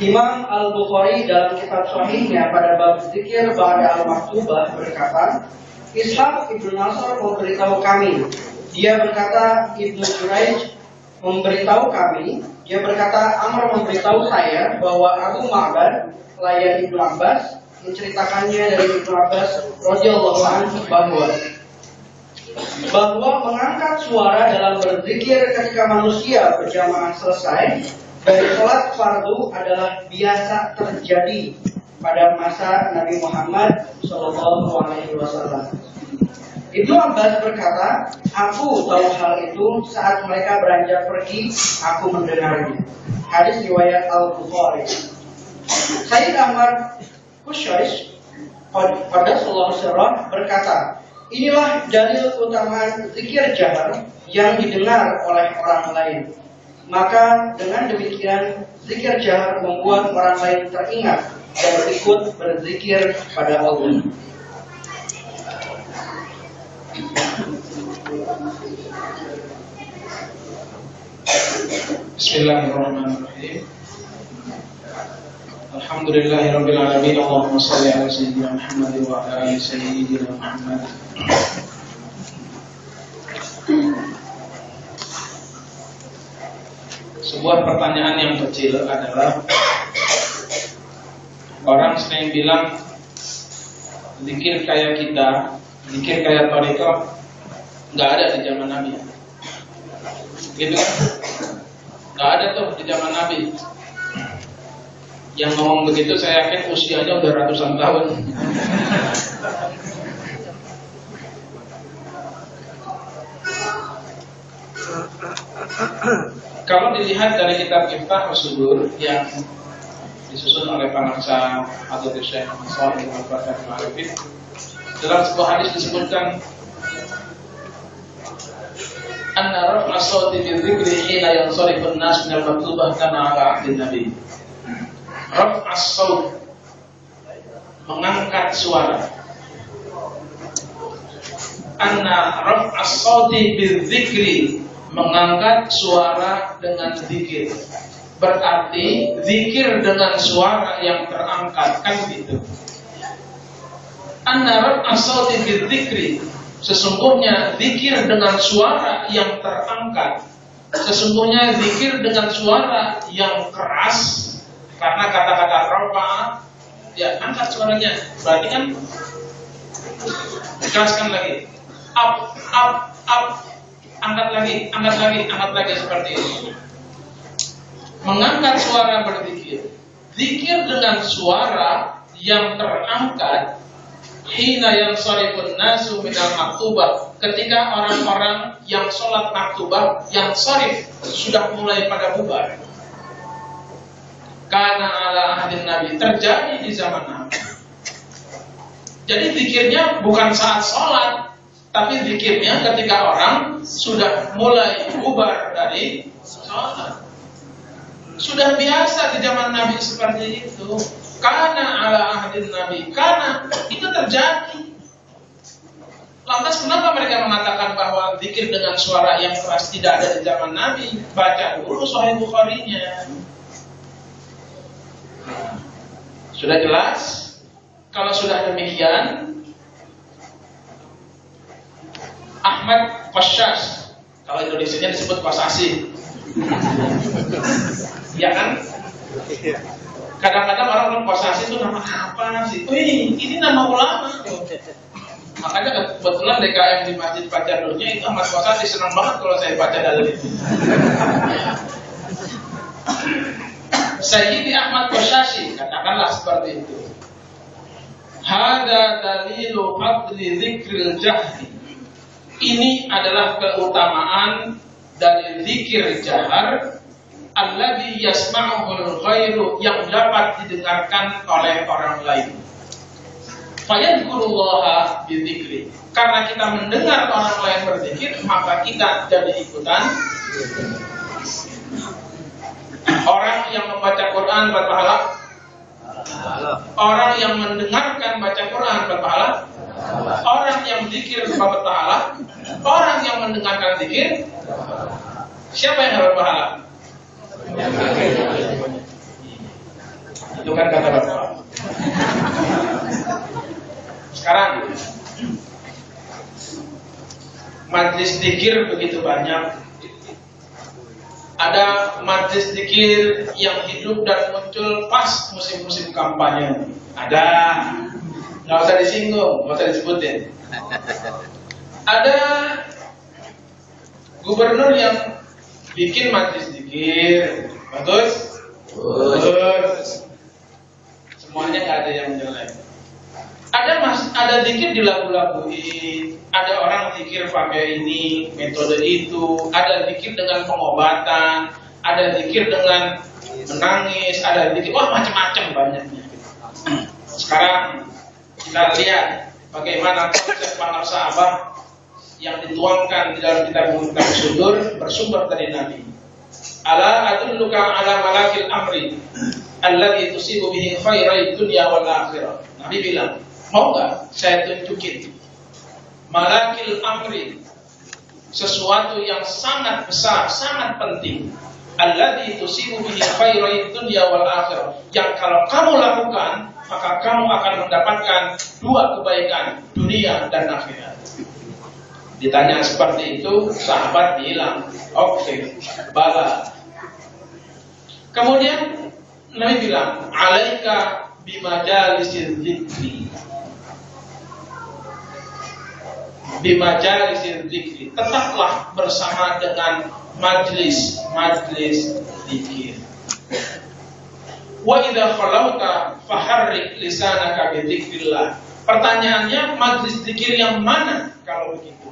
Imam Al-Bukhari dalam kitab Sahihnya pada bab zikir ba'da al-maktubah berkata, Ishaq ibnu Nasr memberitahu kami. Dia berkata, Ibnu Juraij memberitahu kami. Dia berkata, Amr memberitahu saya bahwa Abu Ma'bad, pelayan Ibnu Abbas, menceritakannya dari Ibnu Abbas radhiyallahu anhu bahwa mengangkat suara dalam berzikir ketika manusia berjamaah selesai dari sholat fardu adalah biasa terjadi pada masa Nabi Muhammad SAW. Ibnu Abbas berkata, aku tahu hal itu saat mereka beranjak pergi, aku mendengarnya. Hadis riwayat Al-Bukhari. Sayyid Ahmad Hushaish pada Sallallahu Sirah berkata, inilah dalil keutamaan zikir jahar yang didengar oleh orang lain. Maka dengan demikian zikir jahar membuat orang lain teringat dan ikut berzikir pada Allah. Bismillahirrahmanirrahim. Alhamdulillahirabbil alamin. Allahumma shalli ala sayyidina Muhammad wa ala ali sayyidina Muhammad. Sebuah pertanyaan yang kecil adalah orang sering bilang zikir kayak kita, zikir kayak thariqah nggak ada di zaman Nabi. Gitu kan? Nggak ada tuh di zaman Nabi. Yang ngomong begitu saya yakin usianya udah ratusan tahun. Kalau dilihat dari kitab Miftahus Sudur yang disusun oleh pangsa atau Syekh Shalih Al-Arifin, dalam sebuah hadis disebutkan anna raf'a sawti bi dzikri hina yansarifu an-nas min al-maktubah kana ala ahdi Nabi. Raf'a sawt, mengangkat suara. Anna raf'a sawti bi dzikri, mengangkat suara dengan zikir. Berarti zikir dengan suara yang terangkat, kan gitu. Anna raf'a sawti bi dzikri, sesungguhnya zikir dengan suara yang terangkat, sesungguhnya zikir dengan suara yang keras. Karena kata-kata rafa'a, ya angkat suaranya, berarti kan keraskan lagi, up, angkat lagi seperti ini. Mengangkat suara berzikir, zikir dengan suara yang terangkat. Hina yang sharifun nasu minal maktubah, ketika orang-orang yang sholat maktubah, yang sharif sudah mulai pada bubar. Karena ala ahdin Nabi, terjadi di zaman Nabi. Jadi zikirnya bukan saat sholat, tapi zikirnya ketika orang sudah mulai bubar dari sholat. Sudah biasa di zaman Nabi seperti itu. Karena ala ahdin Nabi, karena itu terjadi. Lantas kenapa mereka mengatakan bahwa zikir dengan suara yang keras tidak ada di zaman Nabi? Baca dulu Sahih Bukharinya. Sudah jelas? Kalau sudah demikian, Ahmad Qasyas, kalau Indonesianya disebut Qasasi, ya kan? Kadang-kadang orang bilang Qasasi itu nama apa sih? Ini nama ulama. Makanya kebetulan DKM di Masjid Fajar Nurnya itu Ahmad Qasasi, senang banget kalau saya baca dalil itu. Sayyidi Ahmad Qasyasi, katakanlah seperti itu. Hada dalilu fadli dzikril jahri. Ini adalah keutamaan dari zikir jahar alladzi yasma'uhul ghairu, yang dapat didengarkan oleh orang lain. Fayadhkurullaha bidzikri. Karena kita mendengar orang lain berzikir, maka kita jadi ikutan. Orang yang membaca Quran berpahala. Orang yang mendengarkan baca Quran berpahala. Orang yang zikir berpahala. Orang yang mendengarkan zikir, siapa yang berpahala? Itu kan kata Bapak. Sekarang majlis zikir begitu banyak. Ada majlis zikir yang hidup dan muncul pas musim-musim kampanye. Ada, nggak usah disinggung, nggak usah disebutin. Ada gubernur yang bikin majlis zikir, bagus, bagus. Semuanya nggak ada yang jelek. Ada zikir dilagu-laguin, ada orang zikir pakai ini, metode itu, ada zikir dengan pengobatan, ada zikir dengan menangis, ada zikir, wah macam-macam banyaknya. Sekarang kita lihat bagaimana konsep pangar sahabat yang dituangkan di dalam kitab Muntah Sudur bersumber dari Nabi. Ala adulluka ala malakil amri alladhi tusibu bihi khairai dunya wal akhirah. Nabi bilang, mau nggak saya tunjukin malakil amri, sesuatu yang sangat besar, sangat penting, alladzi tusibu bihi khairai dunya wal akhirah, yang kalau kamu lakukan maka kamu akan mendapatkan dua kebaikan, dunia dan akhirat. Ditanya seperti itu, sahabat bilang, oke, bala. Kemudian Nabi bilang, alaika bimajalisil dzikri. Bimajalisil dzikri, tetaplah bersama dengan majlis zikir. Wa idza khalauta faharrik lisanaka bi dzikrillah. Pertanyaannya, majlis zikir yang mana kalau begitu?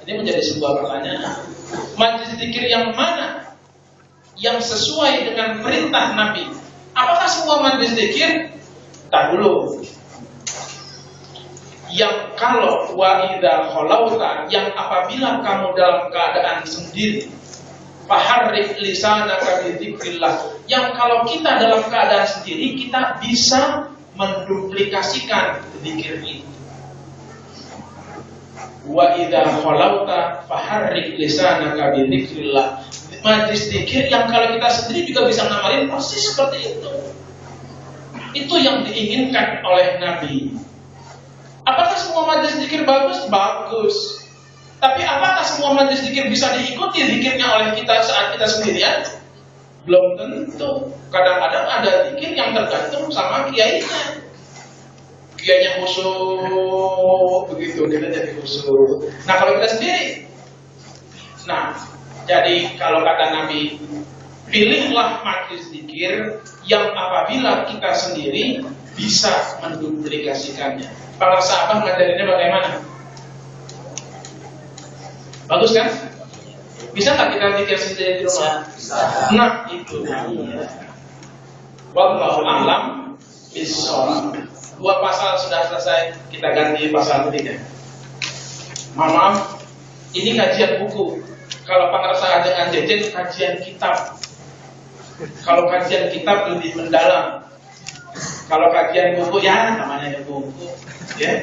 Ini menjadi sebuah pertanyaan. Majlis zikir yang mana yang sesuai dengan perintah Nabi? Apakah semua majlis zikir? Tak dulu. Yang kalau wa idza khalauta, yang apabila kamu dalam keadaan sendiri, faharrik lisanaka bi dzikrillah, yang kalau kita dalam keadaan sendiri kita bisa menduplikasikan zikir itu. Wa idza khalauta faharrik lisanaka bi dzikrillah, majlis zikir yang kalau kita sendiri juga bisa ngamalin persis seperti itu. Itu yang diinginkan oleh Nabi. Apakah semua majlis zikir bagus? Bagus. Tapi apakah semua majlis zikir bisa diikuti zikirnya oleh kita saat kita sendirian? Belum tentu. Kadang-kadang ada zikir yang tergantung sama kiainya. Kiainya khusyuk, begitu kita jadi khusyuk. Nah kalau kita sendiri, nah jadi kalau kata Nabi, pilihlah majlis zikir yang apabila kita sendiri bisa menduplikasikannya. Para sahabat ngajarinnya bagaimana? Bagus kan? Bisa nggak kita zikir sendiri di rumah? Nah itu. Wallahu a'lam bishawab. 2 pasal sudah selesai, kita ganti pasal 3. Maaf, ini kajian buku. Kalau pengerasaan dengan jajan, kajian kitab. Kalau kajian kitab lebih mendalam. Kalau kajian buku ya namanya buku, ya.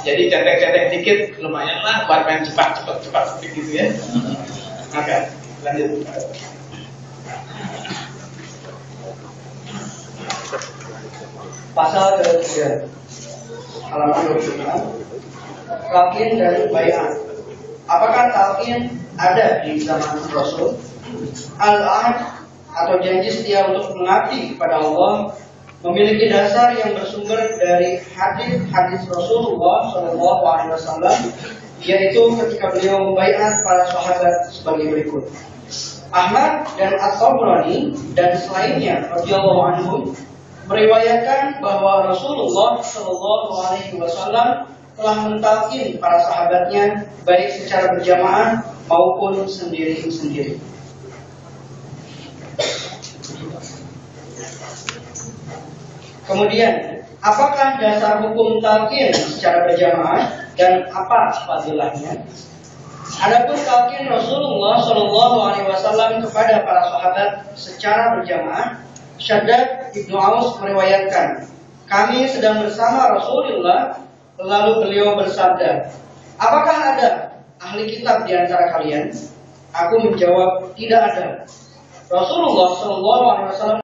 Jadi cetek-cetek dikit lumayan lah buat main cepat gitu ya. Oke, lanjut. Pasal ke-3 halaman 26, talqin dan bai'ah. Apakah talqin ada di zaman Rasul? Al-ahd atau janji setia untuk mengabdi kepada Allah memiliki dasar yang bersumber dari hadis Rasulullah SAW, yaitu ketika beliau membaiat para sahabat sebagai berikut. Ahmad dan At-Tabrani dan selainnya radhiyallahu anhum meriwayatkan bahwa Rasulullah SAW telah mentalkin para sahabatnya baik secara berjamaah maupun sendiri-sendiri. Kemudian, apakah dasar hukum talqin secara berjamaah dan apa fadilahnya? Adapun talqin Rasulullah SAW kepada para sahabat secara berjamaah, Syaddad Ibnu Aus meriwayatkan, kami sedang bersama Rasulullah, lalu beliau bersabda, apakah ada ahli kitab di antara kalian? Aku menjawab, tidak ada. Rasulullah SAW